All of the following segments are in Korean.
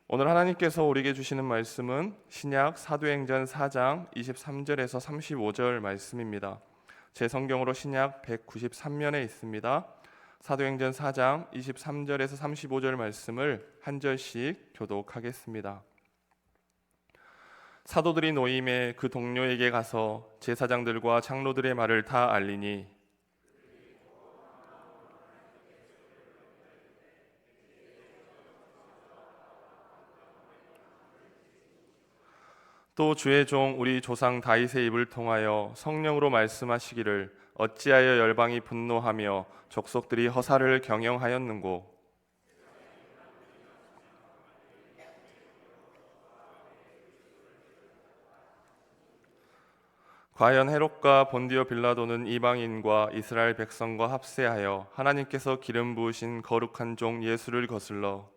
오늘 하나님께서 우리에게 주시는 말씀은 신약 사도행전 4장 23절에서 35절 말씀입니다. 제 성경으로 신약 193면에 있습니다. 사도행전 4장 23절에서 35절 말씀을 한 절씩 교독하겠습니다. 사도들이 노임에 그 동료에게 가서 제사장들과 장로들의 말을 다 알리니 또 주의 종 우리 조상 다윗의 입을 통하여 성령으로 말씀하시기를 어찌하여 열방이 분노하며 족속들이 허사를 경영하였는고. 과연 헤롯과 본디오 빌라도는 이방인과 이스라엘 백성과 합세하여 하나님께서 기름 부으신 거룩한 종 예수를 거슬러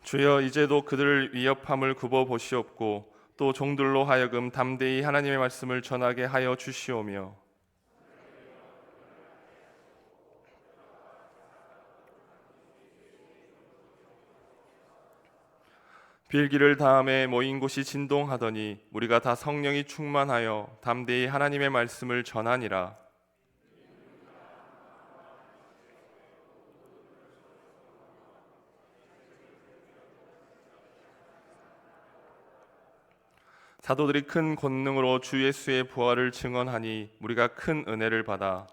주여 이제도 그들을 위협함을 굽어 보시옵고 또 종들로 하여금 담대히 하나님의 말씀을 전하게 하여 주시오며 빌기를 다음에 모인 곳이 진동하더니 우리가 다 성령이 충만하여 담대히 하나님의 말씀을 전하니라. 사도들이 큰 권능으로 주 예수의 부활을 증언하니 우리가 큰 은혜를 받아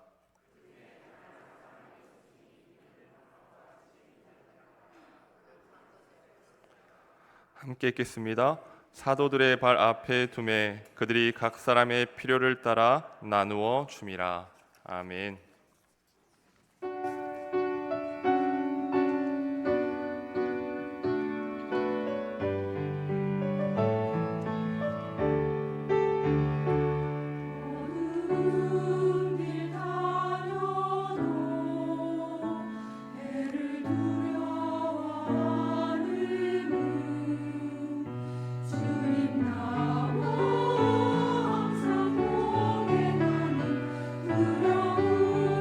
함께 읽겠습니다. 사도들의 발 앞에 두매 그들이 각 사람의 필요를 따라 나누어 줌이라. 아멘. 두려움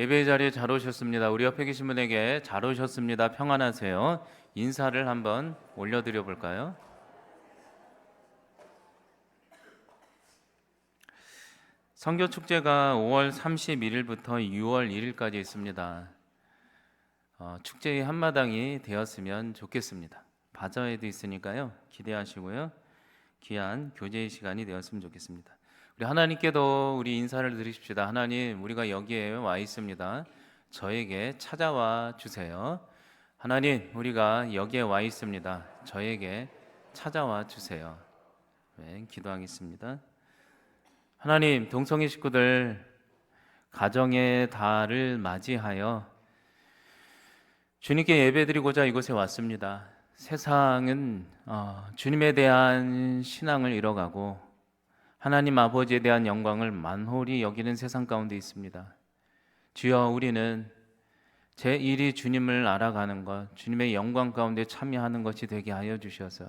예배 자리에 잘 오셨습니다. 우리 옆에 계신 분에게 잘 오셨습니다. 평안하세요. 인사를 한번 올려드려 볼까요? 선교 축제가 5월 31일부터 6월 1일까지 있습니다. 축제의 한마당이 되었으면 좋겠습니다. 바자회도 있으니까요. 기대하시고요. 귀한 교제의 시간이 되었으면 좋겠습니다. 우리 하나님께도 우리 인사를 드리십시다. 하나님, 우리가 여기에 와 있습니다. 저에게 찾아와 주세요. 하나님, 우리가 여기에 와 있습니다. 저에게 찾아와 주세요. 네, 기도하겠습니다. 하나님, 동성애 식구들 가정의 달을 맞이하여 주님께 예배드리고자 이곳에 왔습니다. 세상은 주님에 대한 신앙을 잃어가고 하나님 아버지에 대한 영광을 만홀히 여기는 세상 가운데 있습니다. 주여, 우리는 제1이 주님을 알아가는 것, 주님의 영광 가운데 참여하는 것이 되게 하여 주셔서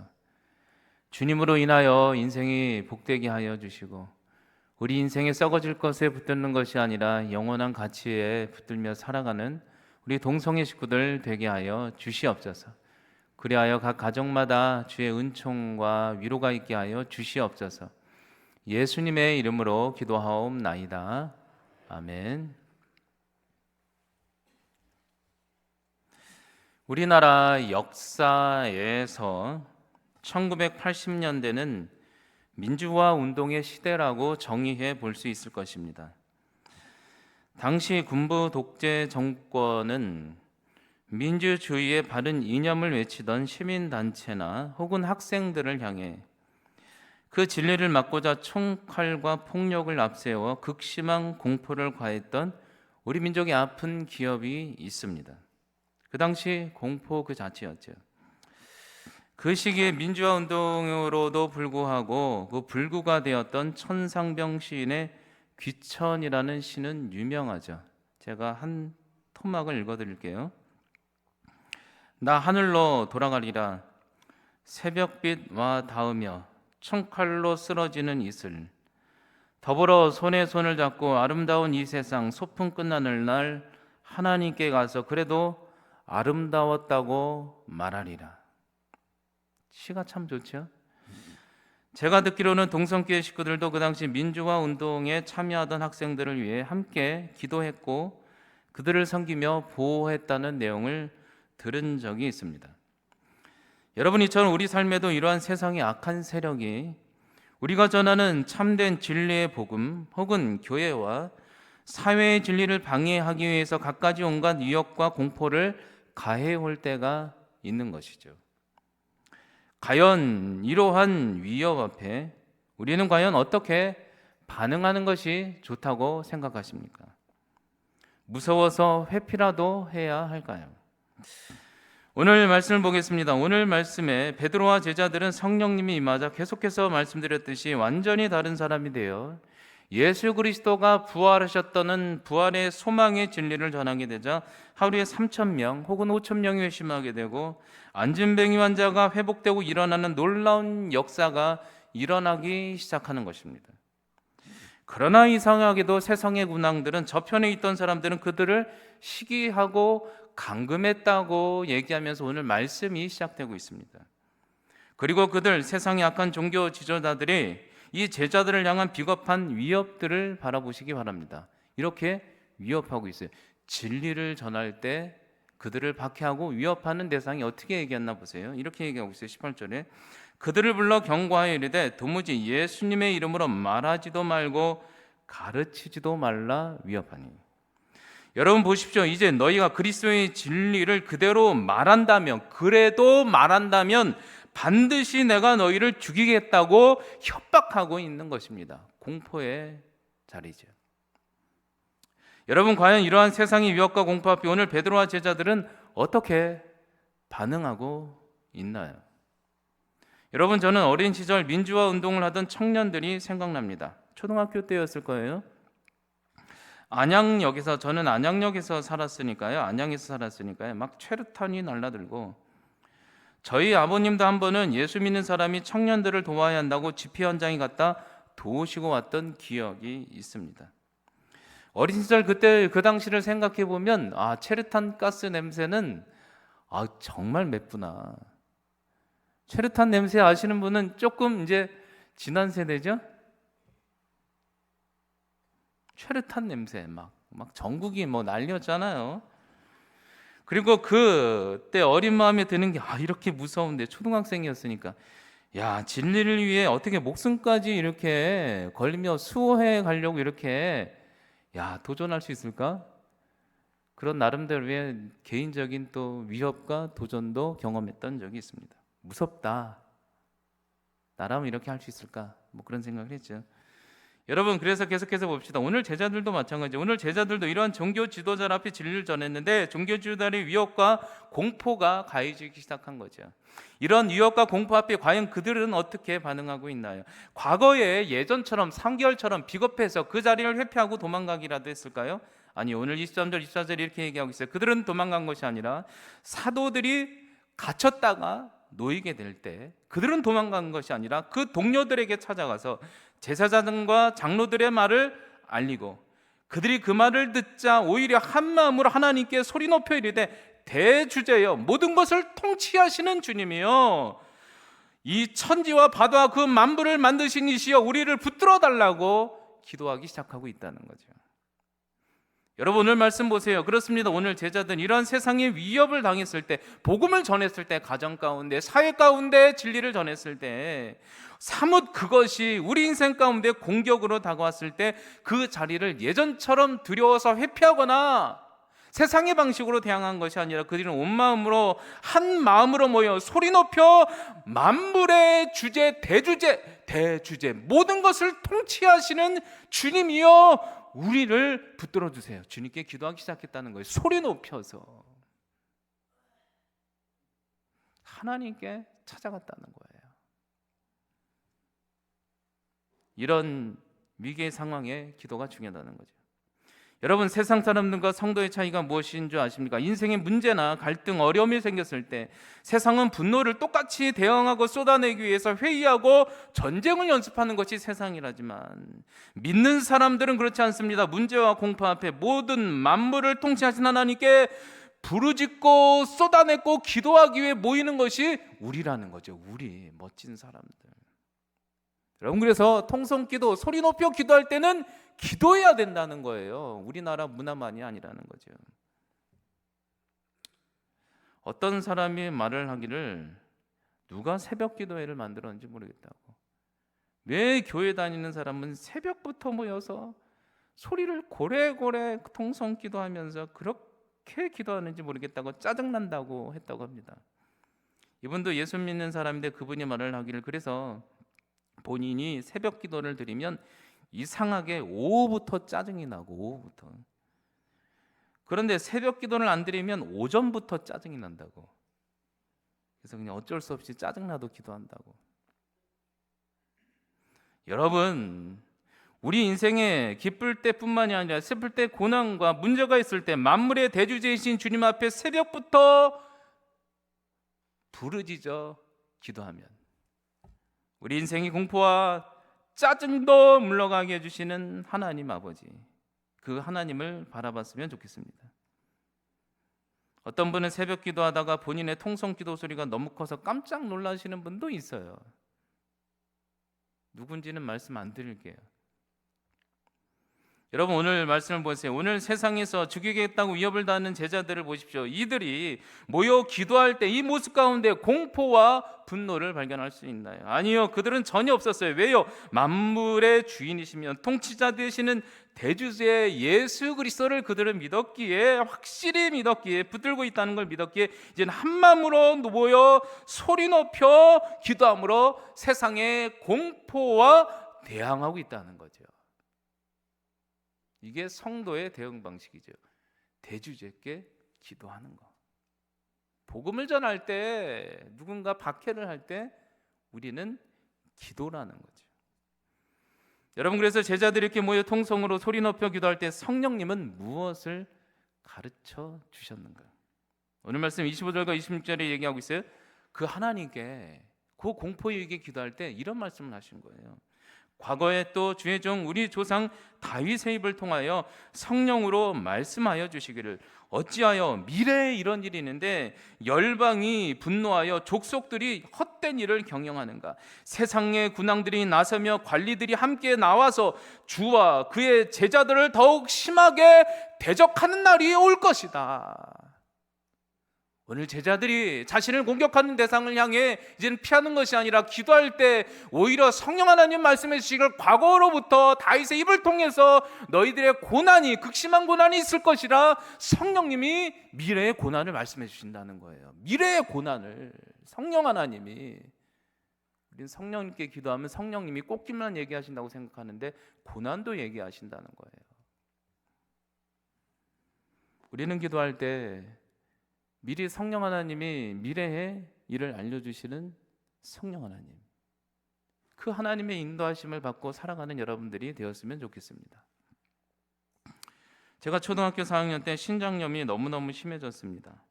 주님으로 인하여 인생이 복되게 하여 주시고 우리 인생에 썩어질 것에 붙드는 것이 아니라 영원한 가치에 붙들며 살아가는 우리 동성애 식구들 되게 하여 주시옵소서. 그리하여 각 가정마다 주의 은총과 위로가 있게 하여 주시옵소서. 예수님의 이름으로 기도하옵나이다. 아멘. 우리나라 역사에서 1980년대는 민주화 운동의 시대라고 정의해 볼 수 있을 것입니다. 당시 군부 독재 정권은 민주주의의 바른 이념을 외치던 시민단체나 혹은 학생들을 향해 그 진리를 막고자 총칼과 폭력을 앞세워 극심한 공포를 가했던 우리 민족의 아픈 기억이 있습니다. 그 당시 공포 그 자체였죠. 그 시기에 민주화 운동으로도 불구하고 그 불구가 되었던 천상병 시인의 귀천이라는 시는 유명하죠. 제가 한 토막을 읽어드릴게요. 나 하늘로 돌아가리라. 새벽빛 와 닿으며 총칼로 쓰러지는 이슬. 더불어 손에 손을 잡고 아름다운 이 세상 소풍 끝나는 날 하나님께 가서 그래도 아름다웠다고 말하리라. 시가 참 좋죠. 제가 듣기로는 동성교회 식구들도 그 당시 민주화 운동에 참여하던 학생들을 위해 함께 기도했고 그들을 섬기며 보호했다는 내용을 들은 적이 있습니다. 여러분, 이처럼 우리 삶에도 이러한 세상의 악한 세력이 우리가 전하는 참된 진리의 복음 혹은 교회와 사회의 진리를 방해하기 위해서 갖가지 온갖 위협과 공포를 가해올 때가 있는 것이죠. 과연 이러한 위협 앞에 우리는 과연 어떻게 반응하는 것이 좋다고 생각하십니까? 무서워서 회피라도 해야 할까요? 오늘 말씀을 보겠습니다. 오늘 말씀에 베드로와 제자들은 성령님이 임하자 계속해서 말씀드렸듯이 완전히 다른 사람이 되어 예수 그리스도가 부활하셨다는 부활의 소망의 진리를 전하게 되자 하루에 3,000명 혹은 5,000명이 회심하게 되고 안진뱅이 환자가 회복되고 일어나는 놀라운 역사가 일어나기 시작하는 것입니다. 그러나 이상하게도 세상의 군왕들은 저편에 있던 사람들은 그들을 시기하고 감금했다고 얘기하면서 오늘 말씀이 시작되고 있습니다. 그리고 그들 세상의 악한 종교 지도자들이 이 제자들을 향한 비겁한 위협들을 바라보시기 바랍니다. 이렇게 위협하고 있어요. 진리를 전할 때 그들을 박해하고 위협하는 대상이 어떻게 얘기했나 보세요. 이렇게 얘기하고 있어요. 18절에 그들을 불러 경고하여 이르되 도무지 예수님의 이름으로 말하지도 말고 가르치지도 말라 위협하니. 여러분 보십시오. 이제 너희가 그리스도의 진리를 그대로 말한다면, 그래도 말한다면 반드시 내가 너희를 죽이겠다고 협박하고 있는 것입니다. 공포의 자리죠. 여러분, 과연 이러한 세상의 위협과 공포 앞에 오늘 베드로와 제자들은 어떻게 반응하고 있나요? 여러분, 저는 어린 시절 민주화 운동을 하던 청년들이 생각납니다. 초등학교 때였을 거예요. 안양역에서, 저는 안양역에서 살았으니까요. 안양에서 살았으니까요. 막 최루탄이 날라들고, 저희 아버님도 한 번은 예수 믿는 사람이 청년들을 도와야 한다고 집회 현장에 갔다 도우시고 왔던 기억이 있습니다. 어린 시절 그때 그 당시를 생각해 보면 체르탄 가스 냄새는 정말 맵구나. 체르탄 냄새 아시는 분은 조금 이제 지난 세대죠? 체르탄 냄새 막 전국이 난리였잖아요. 그리고 그때 어린 마음에 드는 게 이렇게 무서운데, 초등학생이었으니까 진리를 위해 어떻게 목숨까지 이렇게 걸리며 수호해 가려고 이렇게 도전할 수 있을까? 그런 나름대로의 개인적인 또 위협과 도전도 경험했던 적이 있습니다. 무섭다. 나라면 이렇게 할 수 있을까? 그런 생각을 했죠. 여러분, 그래서 계속해서 봅시다. 오늘 제자들도 마찬가지예요. 오늘 제자들도 이러한 종교 지도자 앞에 진리를 전했는데 종교 지도자의 위협과 공포가 가해지기 시작한 거죠. 이런 위협과 공포 앞에 과연 그들은 어떻게 반응하고 있나요? 과거에 예전처럼 3개월처럼 비겁해서 그 자리를 회피하고 도망가기라도 했을까요? 아니, 오늘 23절 24절 이렇게 얘기하고 있어요. 그들은 도망간 것이 아니라 사도들이 갇혔다가 놓이게 될 때 그들은 도망간 것이 아니라 그 동료들에게 찾아가서 제사장과 장로들의 말을 알리고, 그들이 그 말을 듣자 오히려 한 마음으로 하나님께 소리 높여 이르되 대주제여 모든 것을 통치하시는 주님이여 이 천지와 바다와 그 만물을 만드신 이시여 우리를 붙들어 달라고 기도하기 시작하고 있다는 거죠. 여러분, 오늘 말씀 보세요. 그렇습니다. 오늘 제자들은 이런 세상의 위협을 당했을 때, 복음을 전했을 때, 가정 가운데, 사회 가운데 진리를 전했을 때, 사뭇 그것이 우리 인생 가운데 공격으로 다가왔을 때 그 자리를 예전처럼 두려워서 회피하거나 세상의 방식으로 대항한 것이 아니라 그들은 온 마음으로 한 마음으로 모여 소리 높여 만물의 주제, 대주제 모든 것을 통치하시는 주님이여 우리를 붙들어 주세요. 주님께 기도하기 시작했다는 거예요. 소리 높여서 하나님께 찾아갔다는 거예요. 이런 위기의 상황에 기도가 중요하다는 거죠. 여러분, 세상 사람들과 성도의 차이가 무엇인 줄 아십니까? 인생의 문제나 갈등, 어려움이 생겼을 때 세상은 분노를 똑같이 대응하고 쏟아내기 위해서 회의하고 전쟁을 연습하는 것이 세상이라지만 믿는 사람들은 그렇지 않습니다. 문제와 공포 앞에 모든 만물을 통치하신 하나님께 부르짖고 쏟아내고 기도하기 위해 모이는 것이 우리라는 거죠. 우리 멋진 사람들. 여러분, 그래서 통성기도, 소리 높여 기도할 때는 기도해야 된다는 거예요. 우리나라 문화만이 아니라는 거죠. 어떤 사람이 말을 하기를 누가 새벽 기도회를 만들었는지 모르겠다고. 왜 교회 다니는 사람은 새벽부터 모여서 소리를 고래고래 통성 기도하면서 그렇게 기도하는지 모르겠다고 짜증난다고 했다고 합니다. 이분도 예수 믿는 사람인데 그분이 말을 하기를, 그래서 본인이 새벽 기도를 드리면 이상하게 오후부터 짜증이 나고, 오후부터. 그런데 새벽 기도를 안 드리면 오전부터 짜증이 난다고. 그래서 그냥 어쩔 수 없이 짜증나도 기도한다고. 여러분, 우리 인생에 기쁠 때뿐만이 아니라 슬플 때, 고난과 문제가 있을 때 만물의 대주제이신 주님 앞에 새벽부터 부르짖어 기도하면 우리 인생의 공포와 짜증도 물러가게 해주시는 하나님 아버지, 그 하나님을 바라봤으면 좋겠습니다. 어떤 분은 새벽 기도하다가 본인의 통성 기도 소리가 너무 커서 깜짝 놀라시는 분도 있어요. 누군지는 말씀 안 드릴게요. 여러분, 오늘 말씀을 보세요. 오늘 세상에서 죽이겠다고 위협을 당하는 제자들을 보십시오. 이들이 모여 기도할 때 이 모습 가운데 공포와 분노를 발견할 수 있나요? 아니요, 그들은 전혀 없었어요. 왜요? 만물의 주인이시며 통치자 되시는 대주제 예수 그리스도를 그들은 믿었기에, 확실히 믿었기에, 붙들고 있다는 걸 믿었기에 이제는 한 마음으로 모여 소리 높여 기도함으로 세상의 공포와 대항하고 있다는 거죠. 이게 성도의 대응 방식이죠. 대주제께 기도하는 거. 복음을 전할 때, 누군가 박해를 할 때 우리는 기도라는 거죠. 여러분, 그래서 제자들이 이렇게 모여 통성으로 소리 높여 기도할 때 성령님은 무엇을 가르쳐 주셨는가? 오늘 말씀 25절과 26절에 얘기하고 있어요. 그 하나님께 그 공포 위기에 기도할 때 이런 말씀을 하신 거예요. 과거에 또 주의 종 우리 조상 다윗의 입을 통하여 성령으로 말씀하여 주시기를, 어찌하여 미래에 이런 일이 있는데 열방이 분노하여 족속들이 헛된 일을 경영하는가. 세상의 군왕들이 나서며 관리들이 함께 나와서 주와 그의 제자들을 더욱 심하게 대적하는 날이 올 것이다. 오늘 제자들이 자신을 공격하는 대상을 향해 이제는 피하는 것이 아니라 기도할 때 오히려 성령 하나님 말씀해 주시기를, 과거로부터 다윗의 입을 통해서 너희들의 고난이, 극심한 고난이 있을 것이라 성령님이 미래의 고난을 말씀해 주신다는 거예요. 미래의 고난을 성령 하나님이, 우리는 성령님께 기도하면 성령님이 꽃길만 얘기하신다고 생각하는데 고난도 얘기하신다는 거예요. 우리는 기도할 때 미리 성령 하나님이 미래의 일을 알려주시는 성령 하나님, 그 하나님의 인도하심을 받고 살아가는 여러분들이 되었으면 좋겠습니다. 제가 초등학교 4학년 때 신장염이 너무너무 심해졌습니다.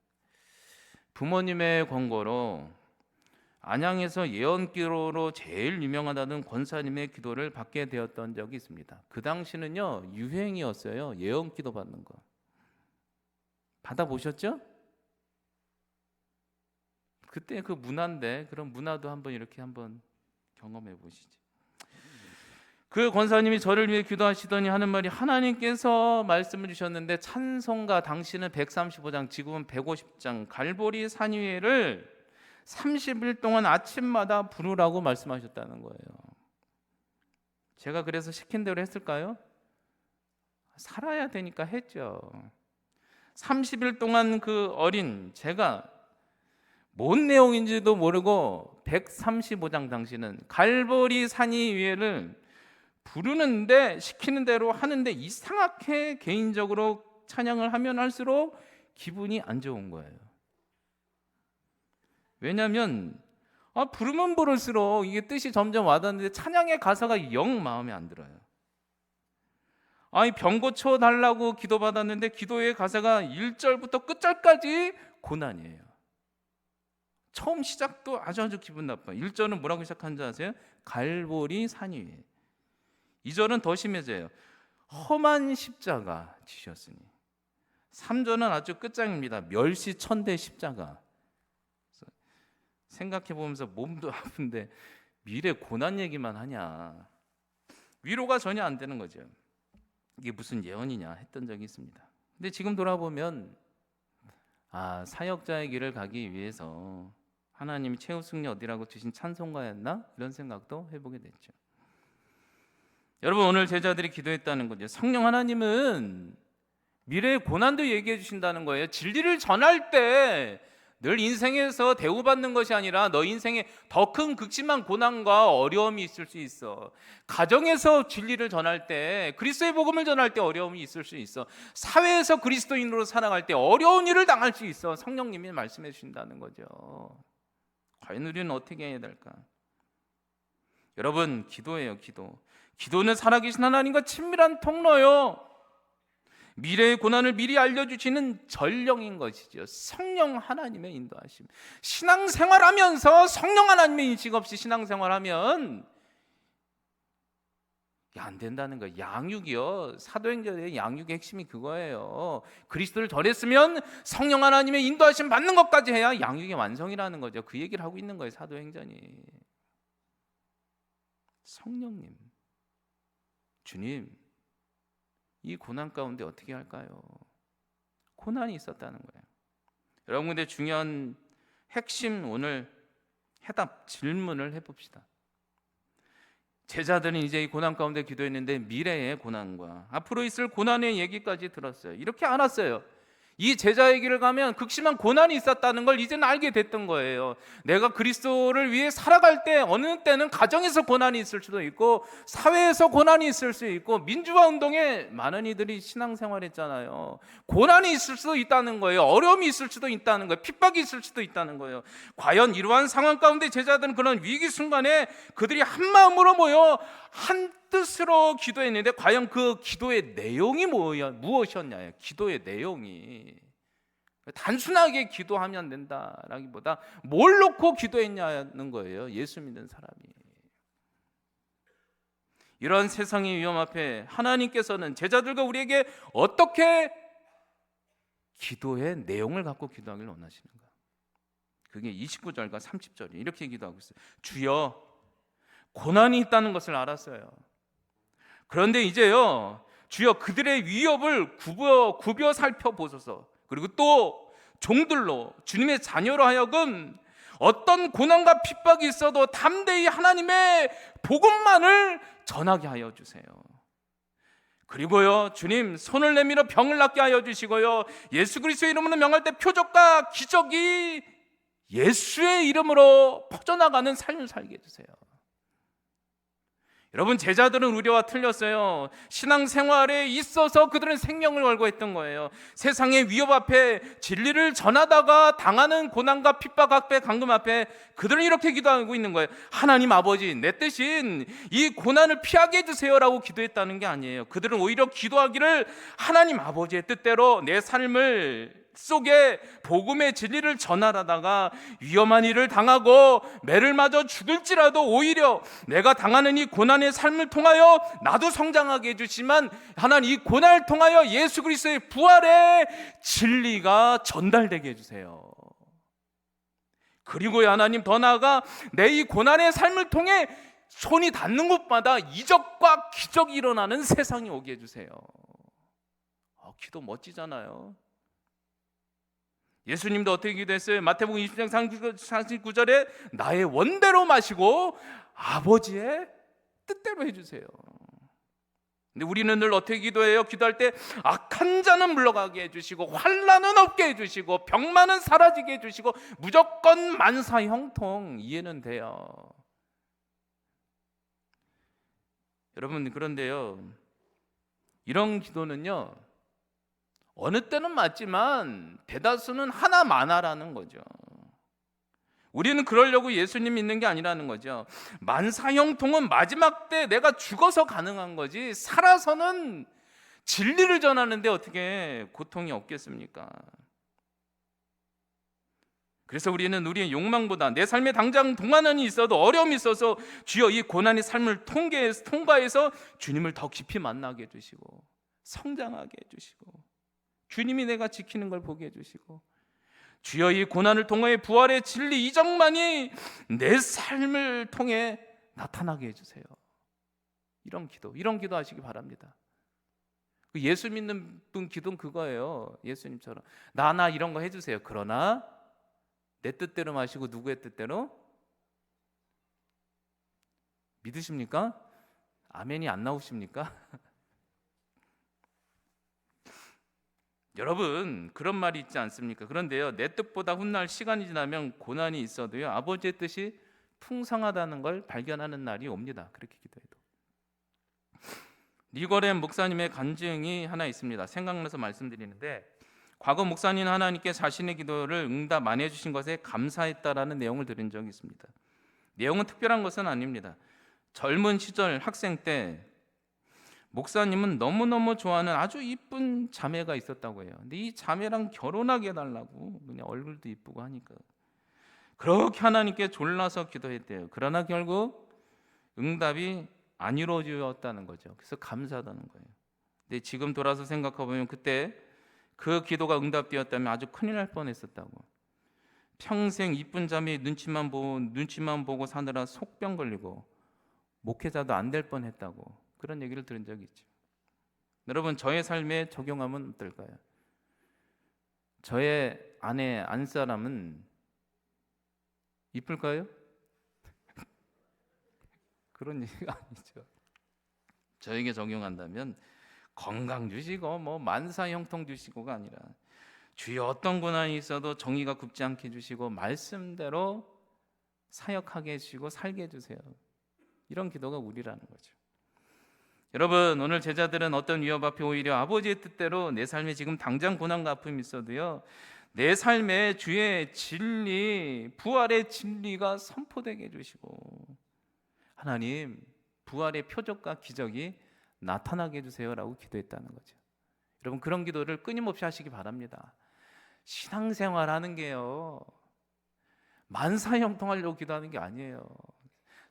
부모님의 권고로 안양에서 예언기도로 제일 유명하다는 권사님의 기도를 받게 되었던 적이 있습니다. 그 당시는요 유행이었어요. 예언기도 받는 거 받아보셨죠? 그때 그 문화인데, 그런 문화도 한번 이렇게 한번 경험해 보시지. 그 권사님이 저를 위해 기도하시더니 하는 말이, 하나님께서 말씀을 주셨는데 찬송가 당시는 135장, 지금은 150장 갈보리 산 위에를 30일 동안 아침마다 부르라고 말씀하셨다는 거예요. 제가 그래서 시킨 대로 했을까요? 살아야 되니까 했죠. 30일 동안 그 어린 제가 뭔 내용인지도 모르고 135장 당시는 갈보리 산이 위에를 부르는데, 시키는 대로 하는데 이상하게 개인적으로 찬양을 하면 할수록 기분이 안 좋은 거예요. 왜냐하면 부르면 부를수록 이게 뜻이 점점 와닿는데 찬양의 가사가 영 마음에 안 들어요. 병 고쳐 달라고 기도받았는데 기도의 가사가 1절부터 끝절까지 고난이에요. 처음 시작도 아주 기분 나빠. 1절은 뭐라고 시작하는지 아세요? 갈보리 산 위에. 2절은 더 심해져요. 험한 십자가 지셨으니. 3절은 아주 끝장입니다. 멸시천대 십자가. 생각해 보면서 몸도 아픈데 미래 고난 얘기만 하냐. 위로가 전혀 안 되는 거죠. 이게 무슨 예언이냐 했던 적이 있습니다. 근데 지금 돌아보면 사역자의 길을 가기 위해서 하나님이 최후 승리 어디라고 주신 찬송가였나? 이런 생각도 해보게 됐죠. 여러분, 오늘 제자들이 기도했다는 거죠. 성령 하나님은 미래의 고난도 얘기해 주신다는 거예요. 진리를 전할 때 늘 인생에서 대우받는 것이 아니라 너 인생에 더 큰 극심한 고난과 어려움이 있을 수 있어. 가정에서 진리를 전할 때, 그리스도의 복음을 전할 때 어려움이 있을 수 있어. 사회에서 그리스도인으로 살아갈 때 어려운 일을 당할 수 있어. 성령님이 말씀해 주신다는 거죠. 과연 우리는 어떻게 해야 될까? 여러분, 기도예요. 기도는 살아계신 하나님과 친밀한 통로요. 미래의 고난을 미리 알려주시는 전령인 것이죠. 성령 하나님의 인도하심. 신앙생활하면서 성령 하나님의 인식 없이 신앙생활하면 안 된다는 거예요. 양육이요. 사도행전의 양육의 핵심이 그거예요. 그리스도를 전했으면 성령 하나님의 인도하심 받는 것까지 해야 양육의 완성이라는 거죠. 그 얘기를 하고 있는 거예요. 사도행전이. 성령님, 주님, 이 고난 가운데 어떻게 할까요? 고난이 있었다는 거예요. 여러분, 근데 중요한 핵심 오늘 해답 질문을 해봅시다. 제자들은 이제 이 고난 가운데 기도했는데 미래의 고난과 앞으로 있을 고난의 얘기까지 들었어요. 이렇게 알았어요. 이 제자의 길을 가면 극심한 고난이 있었다는 걸 이제는 알게 됐던 거예요. 내가 그리스도를 위해 살아갈 때 어느 때는 가정에서 고난이 있을 수도 있고 사회에서 고난이 있을 수 있고 민주화 운동에 많은 이들이 신앙생활했잖아요. 고난이 있을 수도 있다는 거예요. 어려움이 있을 수도 있다는 거예요. 핍박이 있을 수도 있다는 거예요. 과연 이러한 상황 가운데 제자들은 그런 위기 순간에 그들이 한 마음으로 모여 한 뜻으로 기도했는데 과연 그 기도의 내용이 무엇이었냐? 기도의 내용이 단순하게 기도하면 된다라기보다 뭘 놓고 기도했냐는 거예요. 예수 믿는 사람이 이러한 세상의 위험 앞에 하나님께서는 제자들과 우리에게 어떻게 기도의 내용을 갖고 기도하기를 원하시는가? 그게 29절과 30절이 이렇게 기도하고 있어요. 주여, 고난이 있다는 것을 알았어요. 그런데 이제요, 주여 그들의 위협을 구벼 살펴보소서. 그리고 또 종들로, 주님의 자녀로 하여금 어떤 고난과 핍박이 있어도 담대히 하나님의 복음만을 전하게 하여 주세요. 그리고요, 주님 손을 내밀어 병을 낫게 하여 주시고요, 예수 그리스도의 이름으로 명할 때 표적과 기적이 예수의 이름으로 퍼져나가는 삶을 살게 해주세요. 여러분, 제자들은 우리와 틀렸어요. 신앙생활에 있어서 그들은 생명을 걸고 했던 거예요. 세상의 위협 앞에 진리를 전하다가 당하는 고난과 핍박 앞에, 강금 앞에 그들은 이렇게 기도하고 있는 거예요. 하나님 아버지, 내 뜻인 이 고난을 피하게 해주세요라고 기도했다는 게 아니에요. 그들은 오히려 기도하기를 하나님 아버지의 뜻대로 내 삶을 속에 복음의 진리를 전하다가 위험한 일을 당하고 매를 맞아 죽을지라도 오히려 내가 당하는 이 고난의 삶을 통하여 나도 성장하게 해주시지만 하나님, 이 고난을 통하여 예수 그리스도의 부활의 진리가 전달되게 해주세요. 그리고 하나님, 더 나아가 내 이 고난의 삶을 통해 손이 닿는 곳마다 이적과 기적이 일어나는 세상이 오게 해주세요. 기도 멋지잖아요. 예수님도 어떻게 기도했어요? 마태복음 20장 49절에 나의 원대로 마시고 아버지의 뜻대로 해주세요. 근데 우리는 늘 어떻게 기도해요? 기도할 때 악한 자는 물러가게 해주시고 환난은 없게 해주시고 병만은 사라지게 해주시고 무조건 만사 형통. 이해는 돼요. 여러분, 그런데요, 이런 기도는요, 어느 때는 맞지만 대다수는 하나마나라는 거죠. 우리는 그러려고 예수님 믿는 게 아니라는 거죠. 만사형통은 마지막 때 내가 죽어서 가능한 거지, 살아서는 진리를 전하는데 어떻게 고통이 없겠습니까? 그래서 우리는 우리의 욕망보다 내 삶에 당장 동안이 있어도 어려움이 있어서 주여 이 고난의 삶을 통과해서 주님을 더 깊이 만나게 해주시고 성장하게 해주시고 주님이 내가 지키는 걸 보게 해주시고 주여 이 고난을 통해 부활의 진리 이적만이 내 삶을 통해 나타나게 해주세요. 이런 기도 하시기 바랍니다. 예수 믿는 분 기도는 그거예요. 예수님처럼 나 이런 거 해주세요. 그러나 내 뜻대로 마시고 누구의 뜻대로? 믿으십니까? 아멘이 안 나오십니까? 여러분, 그런 말이 있지 않습니까? 그런데요, 내 뜻보다 훗날 시간이 지나면 고난이 있어도요, 아버지의 뜻이 풍성하다는 걸 발견하는 날이 옵니다. 그렇게 기도해도. 니거렘 목사님의 간증이 하나 있습니다. 생각나서 말씀드리는데, 과거 목사님은 하나님께 자신의 기도를 응답 안 해주신 것에 감사했다라는 내용을 들은 적이 있습니다. 내용은 특별한 것은 아닙니다. 젊은 시절 학생 때 목사님은 너무너무 좋아하는 아주 이쁜 자매가 있었다고 해요. 근데 이 자매랑 결혼하게 해달라고, 그냥 얼굴도 이쁘고 하니까 그렇게 하나님께 졸라서 기도했대요. 그러나 결국 응답이 안 이루어졌다는 거죠. 그래서 감사하다는 거예요. 근데 지금 돌아서 생각해보면 그때 그 기도가 응답되었다면 아주 큰일 날 뻔했었다고. 평생 이쁜 자매의 눈치만 보고 사느라 속병 걸리고 목회자도 안 될 뻔했다고, 그런 얘기를 들은 적이 있죠. 여러분, 저의 삶에 적용하면 어떨까요? 저의 아내 안사람은 이쁠까요? 그런 얘기가 아니죠. 저에게 적용한다면 건강 주시고 뭐 만사 형통 주시고가 아니라 주여 어떤 고난이 있어도 정의가 굽지 않게 해주시고 말씀대로 사역하게 해주시고 살게 해주세요. 이런 기도가 우리라는 거죠. 여러분, 오늘 제자들은 어떤 위협 앞에 오히려 아버지의 뜻대로 내 삶에 지금 당장 고난과 아픔이 있어도요, 내 삶에 주의 진리, 부활의 진리가 선포되게 해주시고 하나님, 부활의 표적과 기적이 나타나게 해주세요라고 기도했다는 거죠. 여러분, 그런 기도를 끊임없이 하시기 바랍니다. 신앙생활 하는 게요, 만사형통하려고 기도하는 게 아니에요.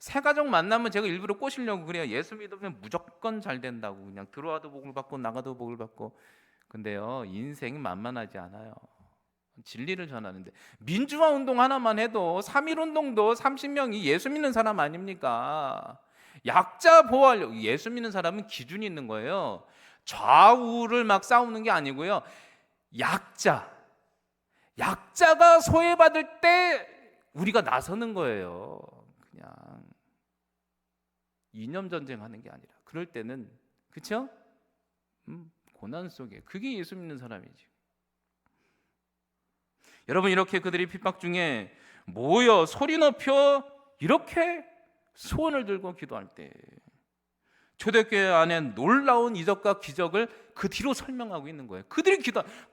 새 가족 만나면 제가 일부러 꼬시려고 그래요. 예수 믿으면 무조건 잘 된다고, 그냥 들어와도 복을 받고 나가도 복을 받고. 근데요, 인생이 만만하지 않아요. 진리를 전하는데 민주화 운동 하나만 해도 3.1 운동도 30명이 예수 믿는 사람 아닙니까? 약자 보호하려고. 예수 믿는 사람은 기준이 있는 거예요. 좌우를 막 싸우는 게 아니고요. 약자가 소외받을 때 우리가 나서는 거예요. 그냥 이념 전쟁하는 게 아니라. 그럴 때는, 그렇죠? 고난 속에, 그게 예수 믿는 사람이지. 여러분, 이렇게 그들이 핍박 중에 모여 소리 높여 이렇게 소원을 들고 기도할 때 초대교회 안에 놀라운 이적과 기적을 그 뒤로 설명하고 있는 거예요. 그들이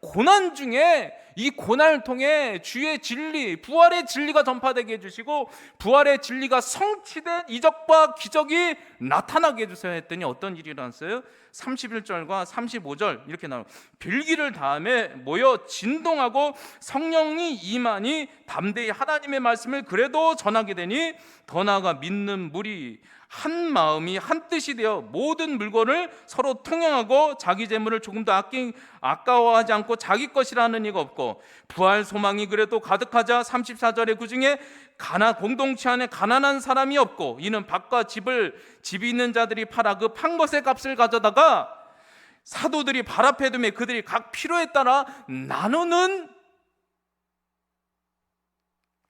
고난 중에 이 고난을 통해 주의 진리, 부활의 진리가 전파되게 해주시고 부활의 진리가 성취된 이적과 기적이 나타나게 해주세요 했더니 어떤 일이 일어났어요? 31절과 35절 이렇게 나와요. 빌기를 다음에 모여 진동하고 성령이 임하니 담대히 하나님의 말씀을 그래도 전하게 되니 더 나아가 믿는 무리 한 마음이 한 뜻이 되어 모든 물건을 서로 통용하고 자기 재물을 조금도 아까워하지 않고 자기 것이라는 이가 없고 부활 소망이 그래도 가득하자 34절에 그 중에 공동체 안에 가난한 사람이 없고 이는 밭과 집이 있는 자들이 팔아 그 판 것의 값을 가져다가 사도들이 발 앞에 두매 그들이 각 필요에 따라 나누는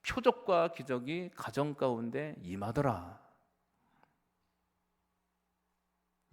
표적과 기적이 가정 가운데 임하더라.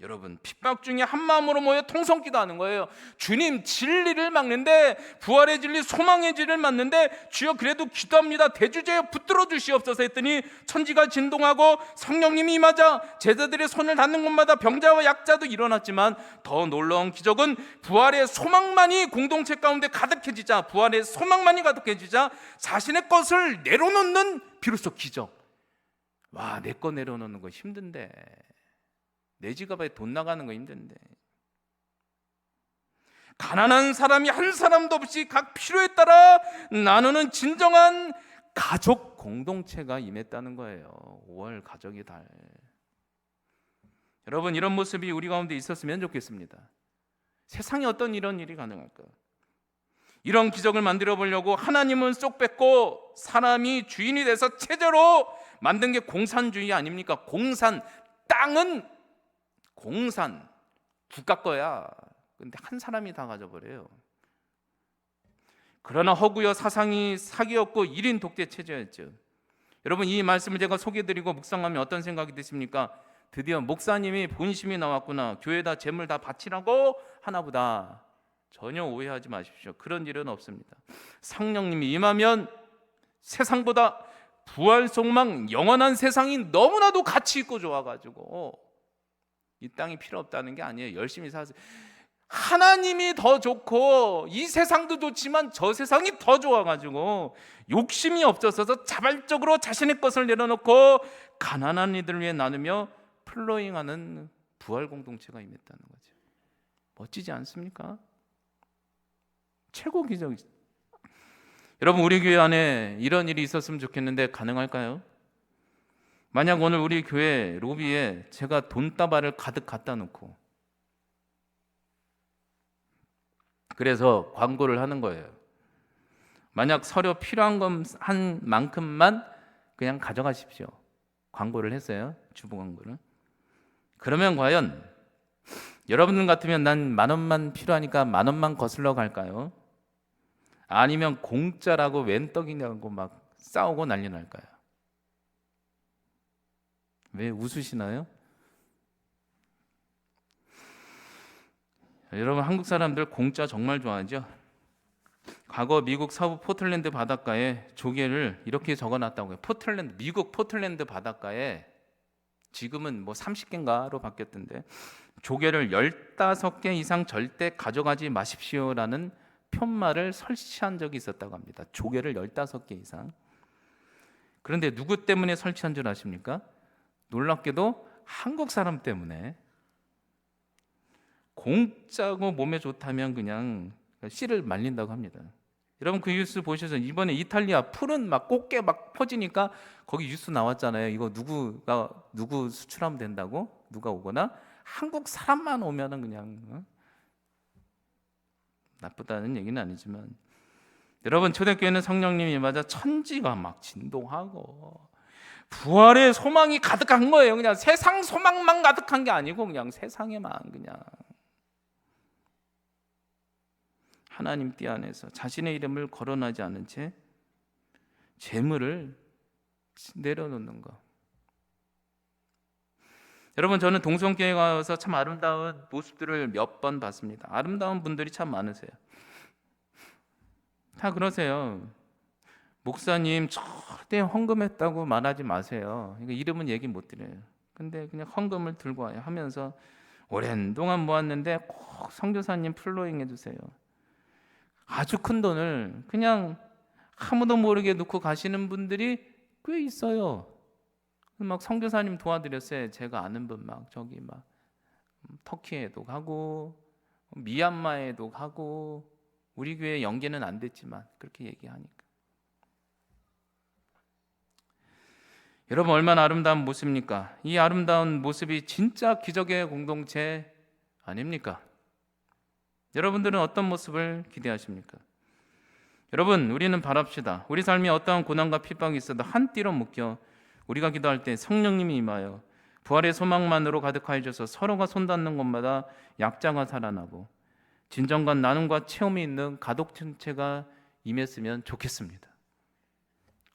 여러분, 핍박 중에 한 마음으로 모여 통성기도하는 거예요. 주님, 진리를 막는데, 부활의 진리, 소망의 진리를 막는데 주여 그래도 기도합니다. 대주제여 붙들어 주시옵소서 했더니 천지가 진동하고 성령님이 임하자 제자들의 손을 닿는 곳마다 병자와 약자도 일어났지만 더 놀라운 기적은 부활의 소망만이 공동체 가운데 가득해지자, 부활의 소망만이 가득해지자 자신의 것을 내려놓는 비로소 기적. 와, 내 거 내려놓는 거 힘든데, 내 지갑에 돈 나가는 거 힘든데, 가난한 사람이 한 사람도 없이 각 필요에 따라 나누는 진정한 가족 공동체가 임했다는 거예요. 5월 가족의 달. 여러분, 이런 모습이 우리 가운데 있었으면 좋겠습니다. 세상에 어떤 이런 일이 가능할까? 이런 기적을 만들어 보려고 하나님은 쏙 뺏고 사람이 주인이 돼서 체제로 만든 게 공산주의 아닙니까? 땅은 공산, 국가 거야. 근데 한 사람이 다 가져버려요. 그러나 허구여 사상이 사기였고 1인 독재 체제였죠. 여러분, 이 말씀을 제가 소개해드리고 묵상하면 어떤 생각이 드십니까? 드디어 목사님이 본심이 나왔구나, 교회에다 재물 다 바치라고 하나보다. 전혀 오해하지 마십시오. 그런 일은 없습니다. 성령님이 임하면 세상보다 부활 소망 영원한 세상이 너무나도 가치 있고 좋아가지고 이 땅이 필요 없다는 게 아니에요. 열심히 사세요. 하나님이 더 좋고 이 세상도 좋지만 저 세상이 더 좋아가지고 욕심이 없어서 자발적으로 자신의 것을 내려놓고 가난한 이들을 위해 나누며 플로잉하는 부활 공동체가 임했다는 거죠. 멋지지 않습니까? 최고 기적이죠. 여러분, 우리 교회 안에 이런 일이 있었으면 좋겠는데 가능할까요? 만약 오늘 우리 교회 로비에 제가 돈다발을 가득 갖다 놓고 그래서 광고를 하는 거예요. 만약 서류 필요한 한 만큼만 그냥 가져가십시오. 광고를 했어요. 주보 광고를. 그러면 과연 여러분 같으면 난 10,000원만 필요하니까 10,000원만 거슬러 갈까요? 아니면 공짜라고 웬 떡이냐고 막 싸우고 난리 날까요? 왜 웃으시나요? 여러분, 한국 사람들 공짜 정말 좋아하죠? 과거 미국 서부 포틀랜드 바닷가에 조개를 이렇게 적어놨다고 해요. 미국 포틀랜드 바닷가에 지금은 뭐 30개인가로 바뀌었던데 조개를 15개 이상 절대 가져가지 마십시오라는 편말을 설치한 적이 있었다고 합니다. 조개를 15개 이상. 그런데 누구 때문에 설치한 줄 아십니까? 놀랍게도 한국 사람 때문에. 공짜고 몸에 좋다면 그냥 씨를 말린다고 합니다. 여러분 그 뉴스 보셔서 이번에 이탈리아 풀은 막 꽃게 막 퍼지니까 거기 뉴스 나왔잖아요. 이거 누구 수출하면 된다고? 누가 오거나 한국 사람만 오면은 그냥 나쁘다는 얘기는 아니지만 여러분 초대교회는 성령님이 맞아 천지가 막 진동하고 부활의 소망이 가득한 거예요. 그냥 세상 소망만 가득한 게 아니고 그냥 세상에만 그냥 하나님 띠 안에서 자신의 이름을 거론하지 않은 채 재물을 내려놓는 거. 여러분 저는 동성교회 가서 참 아름다운 모습들을 몇 번 봤습니다. 아름다운 분들이 참 많으세요. 다 그러세요. 목사님 절대 헌금했다고 말하지 마세요. 이름은 얘기 못 드려요. 근데 그냥 헌금을 들고 와요. 하면서 오랜 동안 모았는데 꼭 선교사님 플로잉 해주세요. 아주 큰 돈을 그냥 아무도 모르게 놓고 가시는 분들이 꽤 있어요. 막 선교사님 도와드렸어요. 제가 아는 분 막 저기 막 터키에도 가고 미얀마에도 가고 우리 교회 연계는 안 됐지만 그렇게 얘기하니까. 여러분 얼마나 아름다운 모습입니까? 이 아름다운 모습이 진짜 기적의 공동체 아닙니까? 여러분들은 어떤 모습을 기대하십니까? 여러분 우리는 바랍시다. 우리 삶에 어떠한 고난과 핍박이 있어도 한 띠로 묶여 우리가 기도할 때 성령님이 임하여 부활의 소망만으로 가득하여 줘서 서로가 손닿는 곳마다 약자가 살아나고 진정과 나눔과 체험이 있는 가족 전체가 임했으면 좋겠습니다.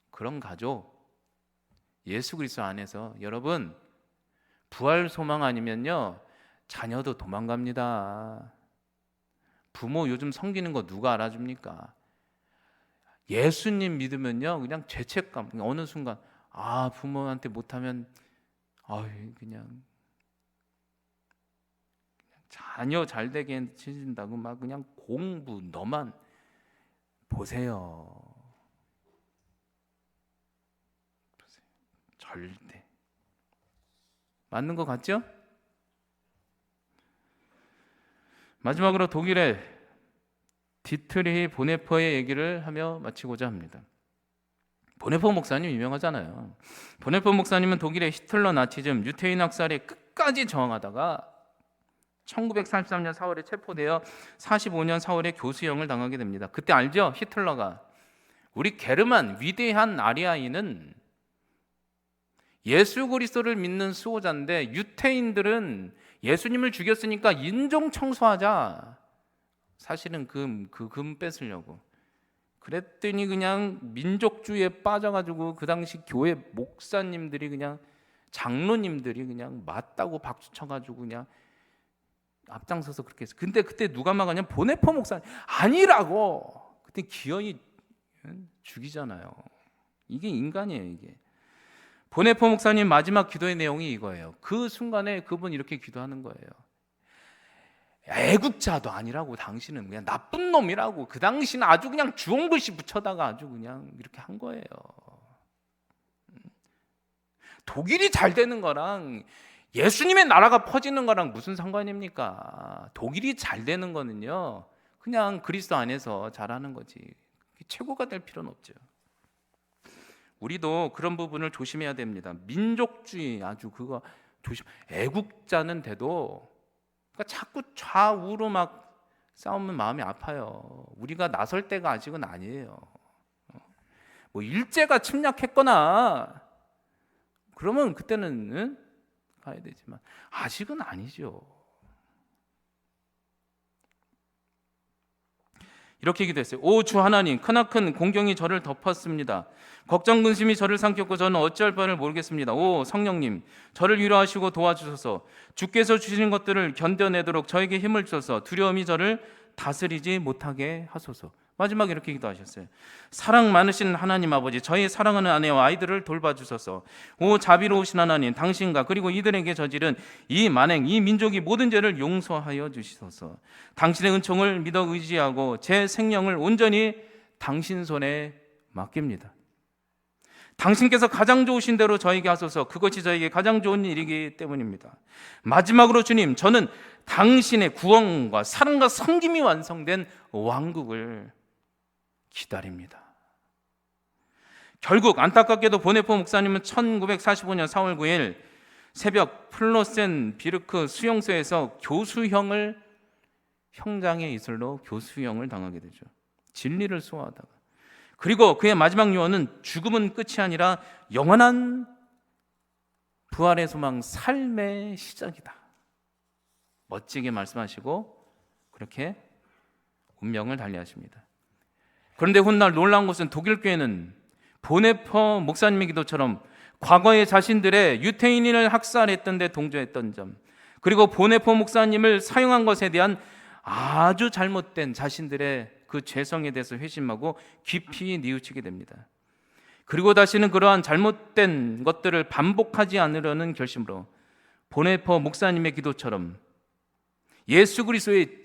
그런 가족 예수 그리스도 안에서 여러분 부활 소망 아니면요 자녀도 도망갑니다. 부모 요즘 섬기는 거 누가 알아줍니까? 예수님 믿으면요 그냥 죄책감 어느 순간 부모한테 못하면 그냥 자녀 잘 되게 해준다고 막 그냥 공부 너만 보세요. 절대 맞는 것 같죠? 마지막으로 독일의 디트리히 보네퍼의 얘기를 하며 마치고자 합니다. 보네퍼 목사님 유명하잖아요. 보네퍼 목사님은 독일의 히틀러 나치즘 유태인 학살에 끝까지 저항하다가 1943년 4월에 체포되어 45년 4월에 교수형을 당하게 됩니다. 그때 알죠? 히틀러가 우리 게르만 위대한 아리아인은 예수 그리스도를 믿는 수호자인데 유태인들은 예수님을 죽였으니까 인종 청소하자. 사실은 금 뺏으려고. 그랬더니 그냥 민족주의에 빠져가지고 그 당시 교회 목사님들이 그냥 장로님들이 그냥 맞다고 박수 쳐가지고 그냥 앞장서서 그렇게 했어요. 근데 그때 누가 막았냐? 보네퍼 목사님 아니라고. 그때 기어이 죽이잖아요. 이게 인간이에요 이게. 보네퍼 목사님 마지막 기도의 내용이 이거예요. 그 순간에 그분 이렇게 기도하는 거예요. 애국자도 아니라고 당신은 그냥 나쁜 놈이라고. 그 당시는 아주 그냥 주홍글씨 붙여다가 아주 그냥 이렇게 한 거예요. 독일이 잘 되는 거랑 예수님의 나라가 퍼지는 거랑 무슨 상관입니까? 독일이 잘 되는 거는요 그냥 그리스도 안에서 잘하는 거지 최고가 될 필요는 없죠. 우리도 그런 부분을 조심해야 됩니다. 민족주의 아주 그거 조심. 애국자는 돼도 그러니까 자꾸 좌우로 막 싸우면 마음이 아파요. 우리가 나설 때가 아직은 아니에요. 뭐 일제가 침략했거나 그러면 그때는 가야 되지만 아직은 아니죠. 이렇게 기도했어요. 오 주 하나님, 크나큰 공경이 저를 덮었습니다. 걱정 근심이 저를 삼켰고 저는 어찌할 바를 모르겠습니다. 오 성령님, 저를 위로하시고 도와주소서. 주께서 주시는 것들을 견뎌내도록 저에게 힘을 주소서. 두려움이 저를 다스리지 못하게 하소서. 마지막에 이렇게 기도하셨어요. 사랑 많으신 하나님 아버지, 저희 사랑하는 아내와 아이들을 돌봐주소서. 오 자비로우신 하나님, 당신과 그리고 이들에게 저지른 이 만행, 이 민족이 모든 죄를 용서하여 주시소서. 당신의 은총을 믿어 의지하고 제 생명을 온전히 당신 손에 맡깁니다. 당신께서 가장 좋으신 대로 저에게 하소서. 그것이 저에게 가장 좋은 일이기 때문입니다. 마지막으로 주님, 저는 당신의 구원과 사랑과 섬김이 완성된 왕국을 기다립니다. 결국 안타깝게도 보네포 목사님은 1945년 4월 9일 새벽 플로센 비르크 수용소에서 교수형을 형장의 이슬로 교수형을 당하게 되죠. 진리를 수호하다가. 그리고 그의 마지막 유언은 죽음은 끝이 아니라 영원한 부활의 소망, 삶의 시작이다. 멋지게 말씀하시고 그렇게 운명을 달리하십니다. 그런데 훗날 놀라운 것은 독일 교회는 보네포 목사님의 기도처럼 과거에 자신들의 유태인인을 학살했던 데 동조했던 점, 그리고 보네포 목사님을 사용한 것에 대한 아주 잘못된 자신들의 그 죄성에 대해서 회심하고 깊이 뉘우치게 됩니다. 그리고 다시는 그러한 잘못된 것들을 반복하지 않으려는 결심으로 보네포 목사님의 기도처럼 예수 그리스도의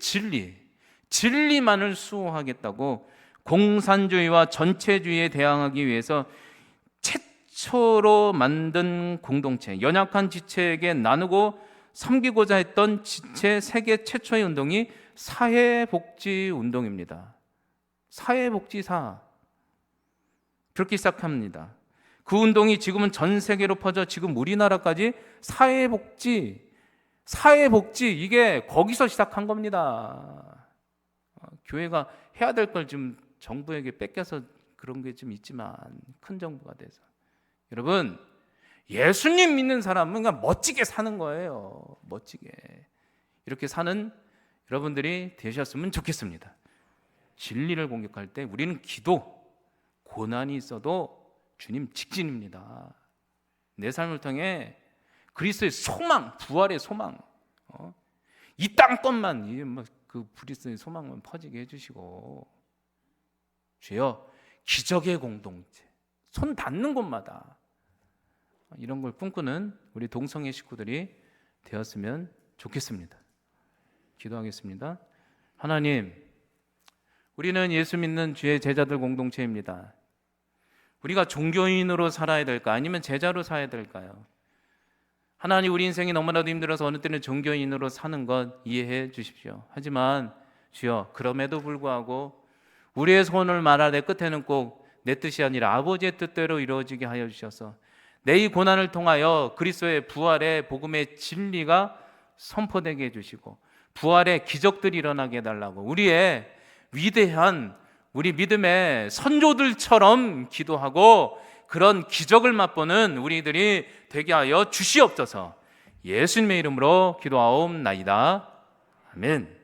진리만을 수호하겠다고 공산주의와 전체주의에 대항하기 위해서 최초로 만든 공동체, 연약한 지체에게 나누고 섬기고자 했던 지체 세계 최초의 운동이 사회복지운동입니다. 사회복지사, 그렇게 시작합니다. 그 운동이 지금은 전 세계로 퍼져 지금 우리나라까지 사회복지 이게 거기서 시작한 겁니다. 교회가 해야 될 걸 지금 정부에게 뺏겨서 그런 게 좀 있지만 큰 정부가 돼서, 여러분 예수님 믿는 사람은 그냥 멋지게 사는 거예요. 멋지게 이렇게 사는 여러분들이 되셨으면 좋겠습니다. 진리를 공격할 때 우리는 기도, 고난이 있어도 주님 직진입니다. 내 삶을 통해 그리스도의 소망, 부활의 소망, 이 땅것만 그 그리스도의 소망만 퍼지게 해주시고, 주여 기적의 공동체, 손 닿는 곳마다 이런 걸 꿈꾸는 우리 동성애 식구들이 되었으면 좋겠습니다. 기도하겠습니다. 하나님, 우리는 예수 믿는 주의 제자들 공동체입니다. 우리가 종교인으로 살아야 될까, 아니면 제자로 살아야 될까요? 하나님, 우리 인생이 너무나도 힘들어서 어느 때는 종교인으로 사는 것 이해해 주십시오. 하지만 주여, 그럼에도 불구하고 우리의 소원을 말하되 끝에는 꼭 내 뜻이 아니라 아버지의 뜻대로 이루어지게 하여 주셔서 내 이 고난을 통하여 그리스도의 부활의 복음의 진리가 선포되게 해주시고 부활의 기적들이 일어나게 해달라고, 우리의 위대한 우리 믿음의 선조들처럼 기도하고 그런 기적을 맛보는 우리들이 되게 하여 주시옵소서. 예수님의 이름으로 기도하옵나이다. 아멘.